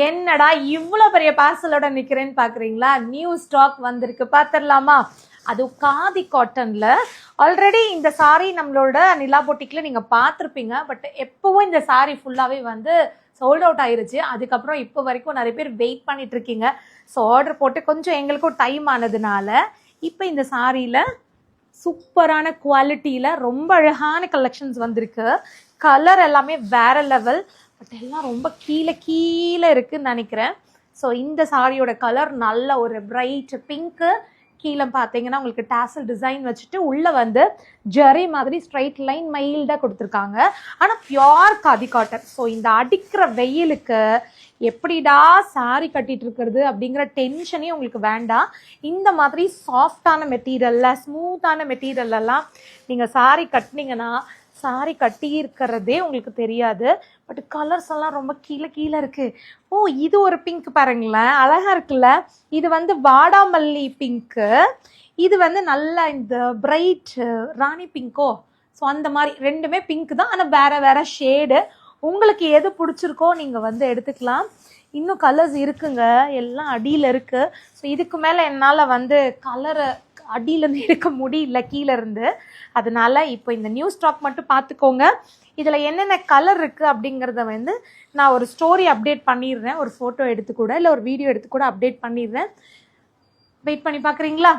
என்னடா இவ்வளோ பெரிய பார்சலோட நிற்கிறேன்னு பார்க்குறீங்களா? நியூ ஸ்டாக் வந்திருக்கு, பார்த்துடலாமா? அது காதி காட்டனில். ஆல்ரெடி இந்த சாரீ நம்மளோட நிலா பொட்டிக்கில் நீங்கள் பார்த்துருப்பீங்க. பட் எப்போவும் இந்த சாரீ ஃபுல்லாகவே வந்து சோல்ட் அவுட் ஆயிருச்சு. அதுக்கப்புறம் இப்போ வரைக்கும் நிறைய பேர் வெயிட் பண்ணிட்டு இருக்கீங்க. ஸோ ஆர்டர் போட்டு கொஞ்சம் எங்களுக்கும் டைம் ஆனதுனால இப்போ இந்த சாரியில் சூப்பரான குவாலிட்டியில் ரொம்ப அழகான கலெக்ஷன்ஸ் வந்திருக்கு. கலர் எல்லாமே வேற லெவல். பட் எல்லாம் ரொம்ப கீழே கீழே இருக்குன்னு நினைக்கிறேன். ஸோ இந்த சாரியோட கலர் நல்ல ஒரு பிரைட் பிங்க்கு. கீழே பார்த்தீங்கன்னா உங்களுக்கு டாசல் டிசைன் வச்சுட்டு உள்ளே வந்து ஜெரி மாதிரி ஸ்ட்ரைட் லைன் மைல்டாக கொடுத்துருக்காங்க. ஆனால் பியோர் காதி காட்டன். ஸோ இந்த அடிக்கிற வெயிலுக்கு எப்படிடா சாரி கட்டிட்டு இருக்கிறது அப்படிங்கிற டென்ஷனே உங்களுக்கு வேண்டாம். இந்த மாதிரி சாஃப்டான மெட்டீரியல்ல ஸ்மூத்தான மெட்டீரியல்லாம் நீங்கள் சாரி கட்டினீங்கன்னா சாரி கட்டி இருக்கிறதே உங்களுக்கு தெரியாது. பட் கலர்ஸ் எல்லாம் ரொம்ப கீழே கீழே இருக்கு. ஓ, இது ஒரு பிங்க் பாருங்களேன், அழகா இருக்குல்ல. இது வந்து வாடாமல்லி பிங்க்கு. இது வந்து நல்லா இந்த பிரைட் ராணி பிங்கோ. ஸோ அந்த மாதிரி ரெண்டுமே பிங்க் தான், ஆனால் வேற வேற ஷேடு. உங்களுக்கு எது பிடிச்சிருக்கோ நீங்கள் வந்து எடுத்துக்கலாம். இன்னும் கலர்ஸ் இருக்குங்க, எல்லாம் அடியில் இருக்கு. ஸோ இதுக்கு மேலே என்னால் வந்து கலரை அடியிலேருந்து எடுக்க முடியல கீழே இருந்து. அதனால இப்போ இந்த நியூ ஸ்டாக் மட்டும் பார்த்துக்கோங்க. இதில் என்னென்ன கலர் இருக்குது அப்படிங்கிறத வந்து நான் ஒரு ஸ்டோரி அப்டேட் பண்ணிடுறேன். ஒரு ஃபோட்டோ எடுத்து கூட இல்லை ஒரு வீடியோ எடுத்து கூட அப்டேட் பண்ணிடுறேன். வெயிட் பண்ணி பார்க்குறீங்களா?